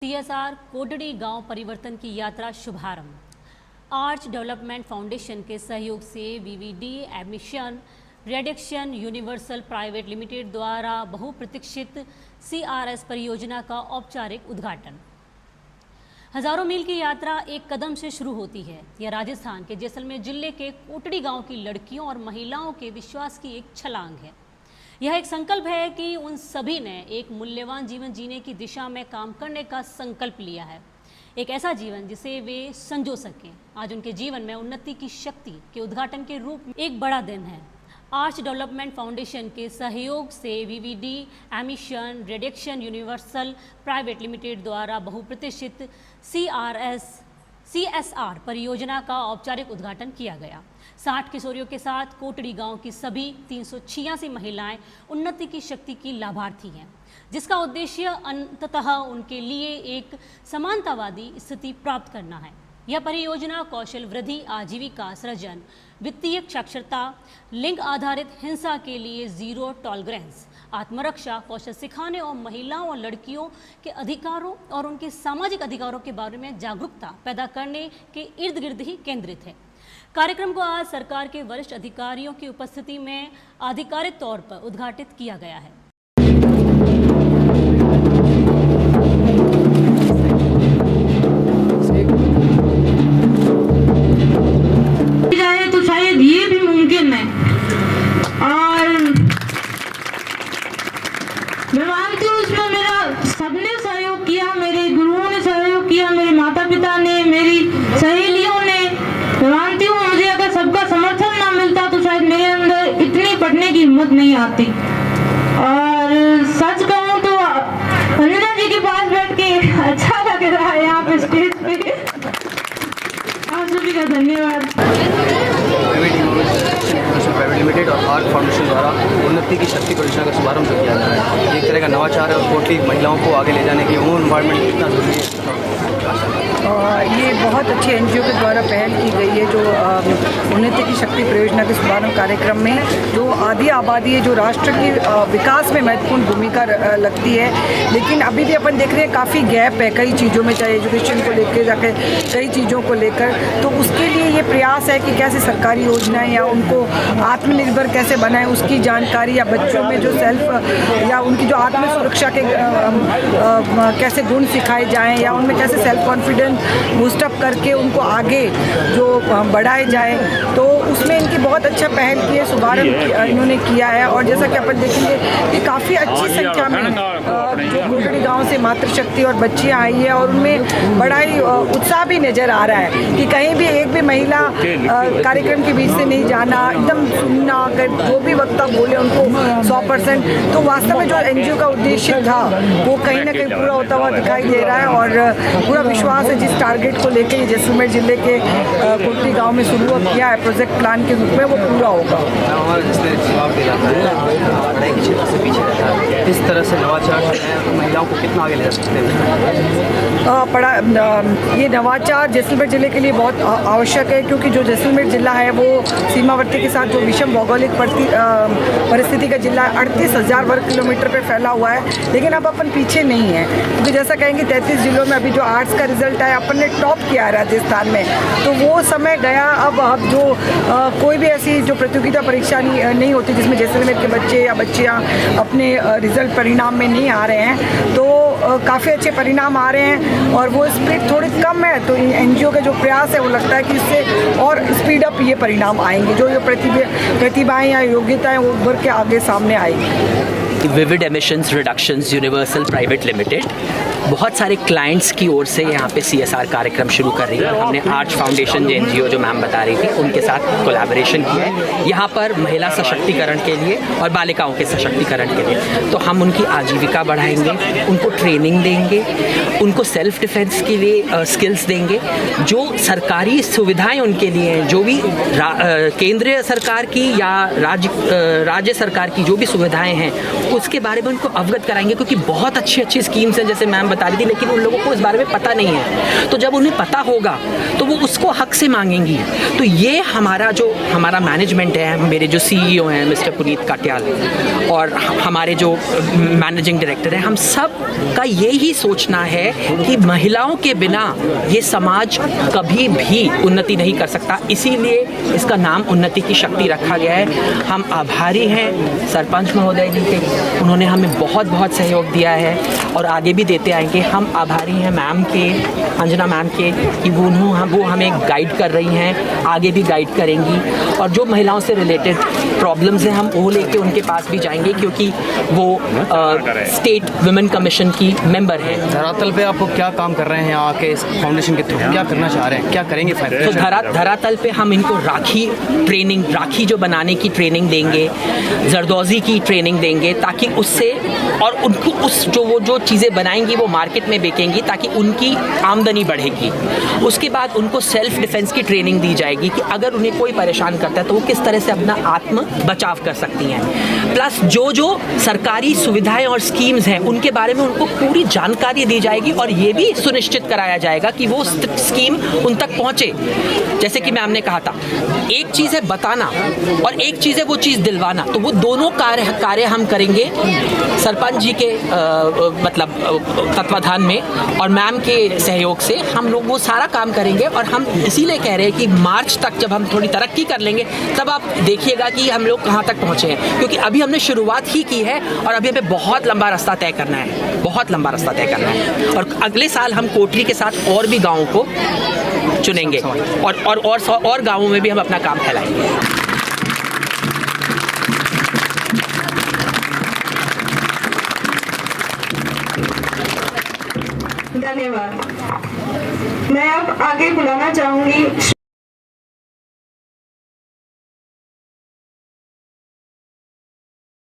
CSR Kotri गांव परिवर्तन की यात्रा शुभारंभ। आर्च डेवलपमेंट फाउंडेशन के सहयोग से VVD emission reduction universal private limited द्वारा बहुप्रतीक्षित CRS परियोजना का औपचारिक उद्घाटन। हजारों मील की यात्रा एक कदम से शुरू होती है। यह राजस्थान के जैसलमेर जिले के कोटड़ी गांव की लड़कियों और महिलाओं के विश्वास की एक छलांग है। यह एक संकल्प है कि उन सभी ने एक मूल्यवान जीवन जीने की दिशा में काम करने का संकल्प लिया है, एक ऐसा जीवन जिसे वे संजो सकें। आज उनके जीवन में उन्नति की शक्ति के उद्घाटन के रूप में एक बड़ा दिन है। आर्च डेवलपमेंट फाउंडेशन के सहयोग से VVD emission reduction universal private limited द्वारा बहुप्रतीक्षित CSR परियोजना का औपचारिक उद्घाटन किया गया। 60 किशोरियों के साथ कोटड़ी गांव की सभी 386 महिलाएं उन्नति की शक्ति की लाभार्थी हैं, जिसका उद्देश्य अंततः उनके लिए एक समानतावादी स्थिति प्राप्त करना है। यह परियोजना कौशल वृद्धि, आजीविका सृजन, वित्तीय साक्षरता, लिंग आधारित हिंसा के लिए जीरो टॉलरेंस, आत्मरक्षा, कौशल सिखाने और महिलाओं और लड़कियों के अधिकारों और उनके सामाजिक अधिकारों के बारे में जागरूकता पैदा करने के इर्द गिर्द ही केंद्रित है। कार्यक्रम को आज सरकार के वरिष्ठ अधिकारियों की उपस्थिति में आधिकारिक तौर पर उद्घाटित किया गया है। तो शायद ये भी मुमकिन है और मैं मानती हूँ उसमें मेरा सबने सहयोग किया, मेरे गुरुओं ने सहयोग किया, मेरे माता पिता ने, मेरी सहेलियों ने। मैं मानती हूँ मुझे अगर सबका समर्थन ना मिलता तो शायद मेरे अंदर इतनी पढ़ने की हिम्मत नहीं आती। और सच कहूँ तो अंजना जी के पास बैठ के अच्छा लग रहा है यहाँ पे स्टेज पे। आप सभी का धन्यवाद। प्राइवेट लिमिटेड और आर्च फाउंडेशन द्वारा उन्नति की शक्ति परियोजना का शुभारंभ किया जा रहा है। एक तरह का नवाचार है और कोटड़ी महिलाओं को आगे ले जाने की वो एनवायरनमेंट कितना जरूरी है। ये बहुत अच्छी NGO के द्वारा पहल की गई है जो उन्नति की शक्ति परियोजना के शुभारंभ कार्यक्रम में जो आधी आबादी है जो राष्ट्र की विकास में महत्वपूर्ण भूमिका लगती है। लेकिन अभी भी अपन देख रहे हैं काफ़ी गैप है कई चीज़ों में, चाहे एजुकेशन को लेकर जाके कई चीज़ों को लेकर। तो उसके लिए ये प्रयास है कि कैसे सरकारी योजनाएं या उनको आत्मनिर्भर कैसे बनाएं, उसकी जानकारी या बच्चों में जो सेल्फ या उनकी जो आत्म सुरक्षा के कैसे गुण सिखाए जाएँ या उनमें कैसे सेल्फ कॉन्फिडेंस बूस्टअप करके उनको आगे जो बढ़ाए जाए। तो उसमें इनकी बहुत अच्छा पहल की है, शुभारंभ इन्होंने किया है। और जैसा कि अपन देखेंगे कि काफ़ी अच्छी संख्या में जो कोटड़ी गांव से मातृशक्ति और बच्चियां आई है और उनमें बड़ा ही उत्साह भी नज़र आ रहा है कि कहीं भी एक भी महिला कार्यक्रम के बीच से नहीं जाना, एकदम सुनना, अगर जो भी वक्ता बोले उनको 100%। तो वास्तव में जो NGO का उद्देश्य था वो कहीं ना कहीं पूरा होता हुआ दिखाई दे रहा है। और पूरा विश्वास है जिस टारगेट को लेकर जैसलमेर जिले के कोटड़ी गांव में शुरू किया है प्रोजेक्ट प्लान के रूप में वो पूरा होगा। इस तरह से नवाचार महिलाओं को कितना आगे ले जा सकते हैं? ये नवाचार जैसलमेर जिले के लिए बहुत आवश्यक है क्योंकि जो जैसलमेर जिला है वो सीमावर्ती के साथ जो विषम भौगोलिक परिस्थिति का जिला 38,000 वर्ग किलोमीटर पे फैला हुआ है। लेकिन अब अपन पीछे नहीं है क्योंकि जैसा कहेंगे 33 जिलों में अभी जो आर्ट्स का रिजल्ट आया अपन ने टॉप किया राजस्थान में। तो वो समय गया। अब जो कोई भी ऐसी जो प्रतियोगिता परीक्षा नहीं होती जिसमें जैसलमेर के बच्चे या बच्चियाँ अपने रिजल्ट परिणाम में नहीं आ रहे हैं, तो काफ़ी अच्छे परिणाम आ रहे हैं और वो स्पीड थोड़ी कम है। तो NGO का जो प्रयास है वो लगता है कि इससे और स्पीड अप ये परिणाम आएंगे, जो प्रतिभाएं या योग्यताएं वो उभर के आगे सामने आएंगी। Vivid emissions reductions universal private limited बहुत सारे क्लाइंट्स की ओर से यहाँ पे CSR कार्यक्रम शुरू कर रही है। हमने आर्च फाउंडेशन NGO जो मैम बता रही थी उनके साथ कोलैबोरेशन किया है यहाँ पर महिला सशक्तिकरण के लिए और बालिकाओं के सशक्तिकरण के लिए। तो हम उनकी आजीविका बढ़ाएंगे, उनको ट्रेनिंग देंगे, उनको सेल्फ डिफेंस के लिए स्किल्स देंगे। जो सरकारी सुविधाएं उनके लिए हैं, जो भी केंद्रीय सरकार की या राज्य सरकार की जो भी सुविधाएं हैं उसके बारे में उनको अवगत कराएंगे, क्योंकि बहुत अच्छी अच्छी स्कीम्स हैं जैसे मैम बता रही थी, लेकिन उन लोगों को इस बारे में पता नहीं है। तो जब उन्हें पता होगा तो वो उसको हक से मांगेंगी। तो ये हमारा मैनेजमेंट है, मेरे जो CEO हैं मिस्टर पुनीत काटियाल और हमारे जो मैनेजिंग डायरेक्टर हैं, हम सब का यही सोचना है कि महिलाओं के बिना ये समाज कभी भी उन्नति नहीं कर सकता। इसीलिए इसका नाम उन्नति की शक्ति रखा गया है। हम आभारी हैं सरपंच महोदय जी के, उन्होंने हमें बहुत बहुत सहयोग दिया है और आगे भी देते आएंगे। हम आभारी हैं मैम के, अंजना मैम के, कि वो हमें गाइड कर रही हैं, आगे भी गाइड करेंगी। और जो महिलाओं से रिलेटेड प्रॉब्लम्स हैं हम वो लेके उनके पास भी जाएंगे, क्योंकि वो स्टेट वुमेन कमीशन की मेंबर हैं। धरातल पे आपको क्या काम कर रहे हैं आके इस फाउंडेशन के थ्रू, क्या करना चाह रहे हैं, क्या करेंगे? तो धरातल पे हम इनको राखी जो बनाने की ट्रेनिंग देंगे, जरदोज़ी की ट्रेनिंग देंगे, ताकि उससे और उनको वो जो चीज़ें बनाएंगी वो मार्केट में बेचेंगी, ताकि उनकी आमदनी बढ़ेगी। उसके बाद उनको सेल्फ डिफेंस की ट्रेनिंग दी जाएगी कि अगर उन्हें कोई परेशान करता है तो वो किस तरह से अपना आत्म बचाव कर सकती हैं। प्लस जो सरकारी सुविधाएं और स्कीम्स हैं उनके बारे में उनको पूरी जानकारी दी जाएगी और ये भी सुनिश्चित कराया जाएगा कि वो स्कीम उन तक पहुँचे। जैसे कि मैम ने कहा था, एक चीज़ है बताना और एक चीज़ है वो चीज़ दिलवाना। तो वो दोनों कार्य हम करेंगे सरपंच जी के तत्वाधान में और मैम के सहयोग से हम लोग वो सारा काम करेंगे। और हम इसीलिए कह रहे हैं कि मार्च तक जब हम थोड़ी तरक्की कर लेंगे तब आप देखिएगा कि हम लोग कहाँ तक पहुँचे हैं, क्योंकि अभी हमने शुरुआत ही की है और अभी हमें बहुत लंबा रास्ता तय करना है, बहुत लंबा रास्ता तय करना है। और अगले साल हम कोटरी के साथ और भी गाँवों को चुनेंगे और गाँवों में भी हम अपना काम फैलाएंगे। धन्यवाद। मैं अब आगे बुलाना चाहूंगी